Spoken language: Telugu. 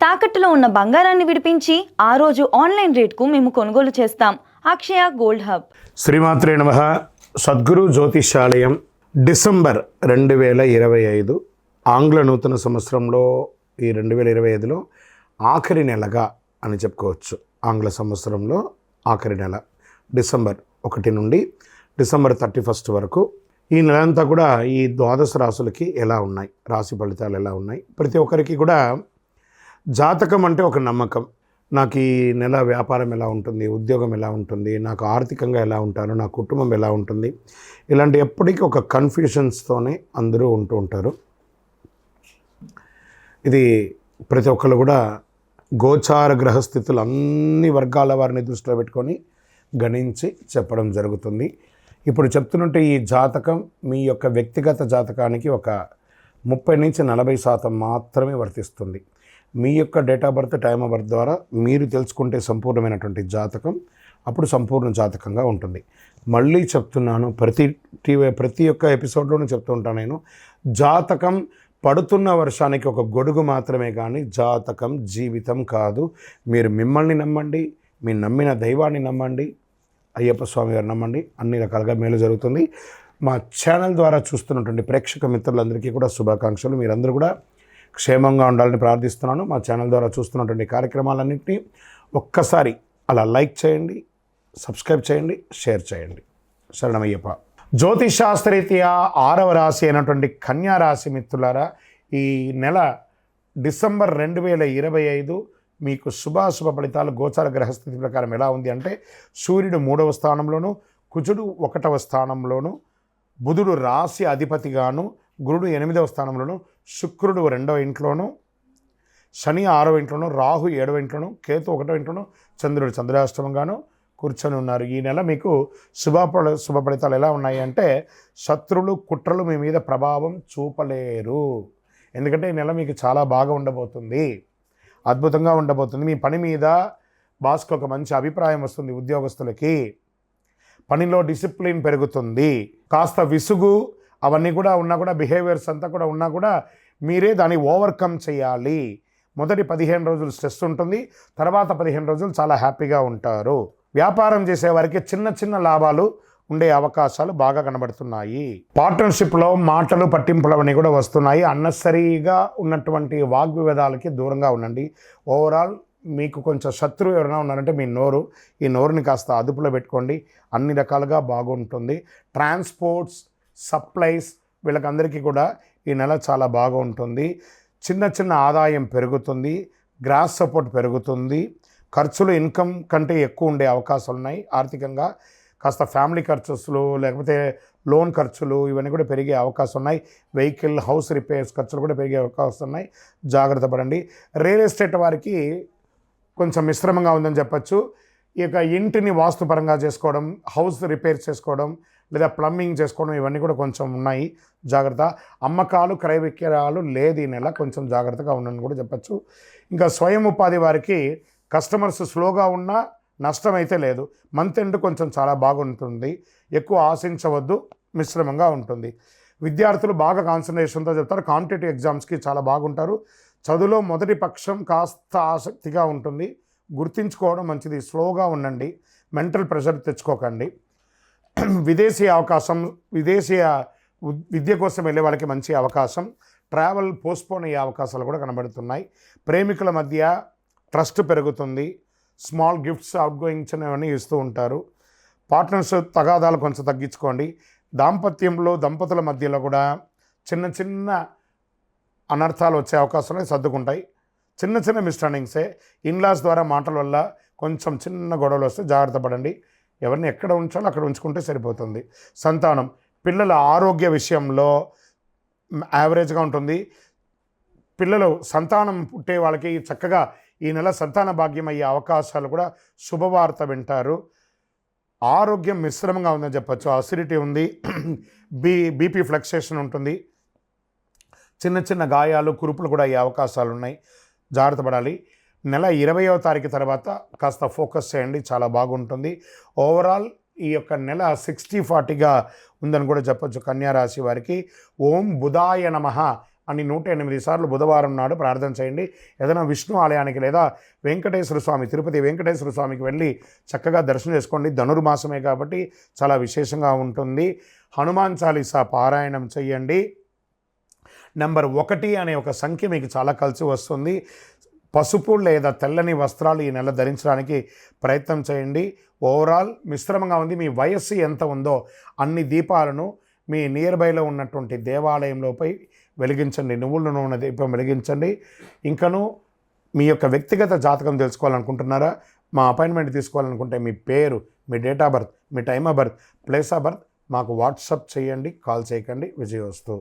తాకట్టులో ఉన్న బంగారాన్ని విడిపించి ఆ రోజు ఆన్లైన్ రేట్కు మేము కొనుగోలు చేస్తాం. అక్షయ గోల్డ్ హబ్. శ్రీమాత్రే నమః. సద్గురు జ్యోతిషాలయం డిసెంబర్ 2025 ఆంగ్ల నూతన సంవత్సరంలో ఈ 2025లో ఆఖరి నెలగా అని చెప్పుకోవచ్చు. ఆంగ్ల సంవత్సరంలో ఆఖరి నెల డిసెంబర్ 1 నుండి డిసెంబర్ 31 వరకు ఈ నెలంతా కూడా ఈ ద్వాదశ రాశులకి ఎలా ఉన్నాయి, రాశి ఫలితాలు ఎలా ఉన్నాయి, ప్రతి ఒక్కరికి కూడా జాతకం అంటే ఒక నమ్మకం. నాకు ఈ నెల వ్యాపారం ఎలా ఉంటుంది, ఉద్యోగం ఎలా ఉంటుంది, నాకు ఆర్థికంగా ఎలా ఉంటాను, నా కుటుంబం ఎలా ఉంటుంది, ఇలాంటి ఎప్పటికీ ఒక కన్ఫ్యూషన్స్తోనే అందరూ ఉంటూ ఉంటారు. ఇది ప్రతి ఒక్కరు కూడా గోచార గ్రహస్థితులు అన్ని వర్గాల వారిని దృష్టిలో పెట్టుకొని గణించి చెప్పడం జరుగుతుంది. ఇప్పుడు చెప్తున్నట్టు ఈ జాతకం మీ యొక్క వ్యక్తిగత జాతకానికి ఒక 30-40% మాత్రమే వర్తిస్తుంది. మీ యొక్క date of birth, time of birth ద్వారా మీరు తెలుసుకుంటే సంపూర్ణమైనటువంటి జాతకం అప్పుడు సంపూర్ణ జాతకంగా ఉంటుంది. మళ్ళీ చెప్తున్నాను, ప్రతి ఒక్క ఎపిసోడ్లోనూ చెప్తూ ఉంటాను నేను, జాతకం పడుతున్న వర్షానికి ఒక గొడుగు మాత్రమే కానీ జాతకం జీవితం కాదు. మీరు మిమ్మల్ని నమ్మండి, మీ నమ్మిన దైవాన్ని నమ్మండి, అయ్యప్ప స్వామి గారు నమ్మండి, అన్ని రకాలుగా మేలు జరుగుతుంది. మా ఛానల్ ద్వారా చూస్తున్నటువంటి ప్రేక్షక మిత్రులందరికీ కూడా శుభాకాంక్షలు. మీరందరూ కూడా క్షేమంగా ఉండాలని ప్రార్థిస్తున్నాను. మా ఛానల్ ద్వారా చూస్తున్నటువంటి కార్యక్రమాలన్నింటినీ ఒక్కసారి అలా లైక్ చేయండి, సబ్స్క్రైబ్ చేయండి, షేర్ చేయండి. శరణమయ్యప్ప. జ్యోతిషాస్త్రరీత్యా 6వ రాశి అయినటువంటి కన్యా రాశి మిత్రులారా, ఈ నెల డిసెంబర్ 2025 మీకు శుభాశుభ ఫలితాలు గోచార గ్రహస్థితి ప్రకారం ఎలా ఉంది అంటే, సూర్యుడు 3వ స్థానంలోను, కుజుడు 1వ స్థానంలోను, బుధుడు రాశి అధిపతిగాను, గురుడు 8వ స్థానంలోను, శుక్రుడు 2వ ఇంట్లోను, శని 6వ ఇంట్లోను, రాహు 7వ ఇంట్లోను, కేతు 1వ ఇంట్లోను, చంద్రుడు చంద్రాష్టమంగాను కూర్చొని ఉన్నారు. ఈ నెల మీకు శుభ ఫలితాలు ఎలా ఉన్నాయి అంటే, శత్రులు కుట్రలు మీ మీద ప్రభావం చూపలేరు. ఎందుకంటే ఈ నెల మీకు చాలా బాగా ఉండబోతుంది, అద్భుతంగా ఉండబోతుంది. మీ పని మీద బాస్కి ఒక మంచి అభిప్రాయం వస్తుంది. ఉద్యోగస్తులకి పనిలో డిసిప్లిన్ పెరుగుతుంది. కాస్త విసుగు అవన్నీ కూడా ఉన్నా కూడా, బిహేవియర్స్ అంతా కూడా ఉన్నా కూడా మీరే దాన్ని ఓవర్కమ్ చేయాలి. మొదటి 15 రోజులు స్ట్రెస్ ఉంటుంది, తర్వాత 15 రోజులు చాలా హ్యాపీగా ఉంటారు. వ్యాపారం చేసేవారికి చిన్న చిన్న లాభాలు ఉండే అవకాశాలు బాగా కనబడుతున్నాయి. పార్ట్నర్షిప్లో మాటలు పట్టింపులు అవన్నీ కూడా వస్తున్నాయి. అన్నెసరీగా ఉన్నటువంటి వాగ్వివాదాలకి దూరంగా ఉండండి. ఓవరాల్ మీకు కొంచెం శత్రువు ఎవరైనా ఉన్నారంటే మీ నోరు, ఈ నోరుని కాస్త అదుపులో పెట్టుకోండి. అన్ని రకాలుగా బాగుంటుంది. ట్రాన్స్పోర్ట్స్, సప్లైస్ వీళ్ళకందరికీ కూడా ఈ నెల చాలా బాగా ఉంటుంది. చిన్న చిన్న ఆదాయం పెరుగుతుంది, గ్రాస్ సపోర్ట్ పెరుగుతుంది. ఖర్చులు ఇన్కమ్ కంటే ఎక్కువ ఉండే అవకాశాలు ఉన్నాయి. ఆర్థికంగా కాస్త ఫ్యామిలీ ఖర్చులు లేకపోతే లోన్ ఖర్చులు ఇవన్నీ కూడా పెరిగే అవకాశం ఉన్నాయి. వెహికల్, హౌస్ రిపేర్స్ ఖర్చులు కూడా పెరిగే అవకాశం ఉన్నాయి. జాగ్రత్త పడండి. రియల్ ఎస్టేట్ వారికి కొంచెం మిశ్రమంగా ఉందని చెప్పచ్చు. ఇక ఇంటిని వాస్తుపరంగా చేసుకోవడం, హౌస్ రిపేర్ చేసుకోవడం లేదా ప్లంబింగ్ చేసుకోవడం ఇవన్నీ కూడా కొంచెం ఉన్నాయి. జాగ్రత్త. అమ్మకాలు, క్రయ విక్రయాలు లేదు ఈ నెల, కొంచెం జాగ్రత్తగా ఉండని కూడా చెప్పచ్చు. ఇంకా స్వయం ఉపాధి వారికి కస్టమర్స్ స్లోగా ఉన్నా నష్టం అయితే లేదు. మంత్ ఎండ్ కొంచెం చాలా బాగుంటుంది. ఎక్కువ ఆశించవద్దు, మిశ్రమంగా ఉంటుంది. విద్యార్థులు బాగా కాన్సన్ట్రేషన్తో చెప్తారు. కాంపిటేటివ్ ఎగ్జామ్స్కి చాలా బాగుంటారు. చదువులో మొదటి పక్షం కాస్త ఆసక్తిగా ఉంటుంది. గుర్తించుకోవడం మంచిది. స్లోగా ఉండండి, మెంటల్ ప్రెషర్ తెచ్చుకోకండి. విదేశీయ విద్య కోసం వెళ్ళే వాళ్ళకి మంచి అవకాశం. ట్రావెల్ పోస్ట్పోన్ అయ్యే అవకాశాలు కూడా కనబడుతున్నాయి. ప్రేమికుల మధ్య ట్రస్ట్ పెరుగుతుంది. స్మాల్ గిఫ్ట్స్, అవుట్ గోయింగ్స్ అనేవన్నీ ఇస్తూ ఉంటారు. పార్ట్నర్స్ తగాదాలు కొంచెం తగ్గించుకోండి. దాంపత్యంలో దంపతుల మధ్యలో కూడా చిన్న చిన్న అనర్థాలు వచ్చే అవకాశాలు సర్దుకుంటాయి. చిన్న చిన్న మిస్అండర్స్టాండింగ్సే. ఇన్లాస్ ద్వారా మాటల వల్ల కొంచెం చిన్న గొడవలు వస్తే జాగ్రత్త పడండి. ఎవరిని ఎక్కడ ఉంచాలో అక్కడ ఉంచుకుంటే సరిపోతుంది. సంతానం, పిల్లల ఆరోగ్య విషయంలో యావరేజ్గా ఉంటుంది. పిల్లలు సంతానం పుట్టే వాళ్ళకి చక్కగా ఈ నెల సంతాన భాగ్యం అయ్యే అవకాశాలు కూడా, శుభవార్త వింటారు. ఆరోగ్యం మిశ్రమంగా ఉందని చెప్పచ్చు. అసిడిటీ ఉంది, బీపీ ఫ్లక్చుయేషన్ ఉంటుంది. చిన్న చిన్న గాయాలు, కురుపులు కూడా అయ్యే అవకాశాలు ఉన్నాయి. జాగ్రత్త పడాలి. నెల 20వ తారీఖు తర్వాత కాస్త ఫోకస్ చేయండి, చాలా బాగుంటుంది. ఓవరాల్ ఈ యొక్క నెల 60-40గా ఉందని కూడా చెప్పచ్చు కన్యా రాశి వారికి. ఓం బుధాయ నమః అని 108 సార్లు బుధవారం నాడు ప్రార్థన చేయండి. ఏదైనా విష్ణు ఆలయానికి లేదా వెంకటేశ్వర స్వామి, తిరుపతి వెంకటేశ్వర స్వామికి వెళ్ళి చక్కగా దర్శనం చేసుకోండి. ధనుర్మాసమే కాబట్టి చాలా విశేషంగా ఉంటుంది. హనుమాన్ చాలీసా పారాయణం చేయండి. నెంబర్ 1 అనే ఒక సంఖ్య మీకు చాలా కలిసి వస్తుంది. పసుపు లేదా తెల్లని వస్త్రాలు ఈ నెల ధరించడానికి ప్రయత్నం చేయండి. ఓవరాల్ మిశ్రమంగా ఉంది. మీ వయస్సు ఎంత ఉందో అన్ని దీపాలను మీ నియర్ బైలో ఉన్నటువంటి దేవాలయంలోపై వెలిగించండి. నువ్వుల నూనె దీపం వెలిగించండి. ఇంకను మీ యొక్క వ్యక్తిగత జాతకం తెలుసుకోవాలనుకుంటున్నారా? మా అపాయింట్మెంట్ తీసుకోవాలనుకుంటే మీ పేరు, మీ డేట్ ఆఫ్ బర్త్, మీ time of birth, place of birth మాకు వాట్సాప్ చేయండి. కాల్ చేయకండి. విజయోస్తు.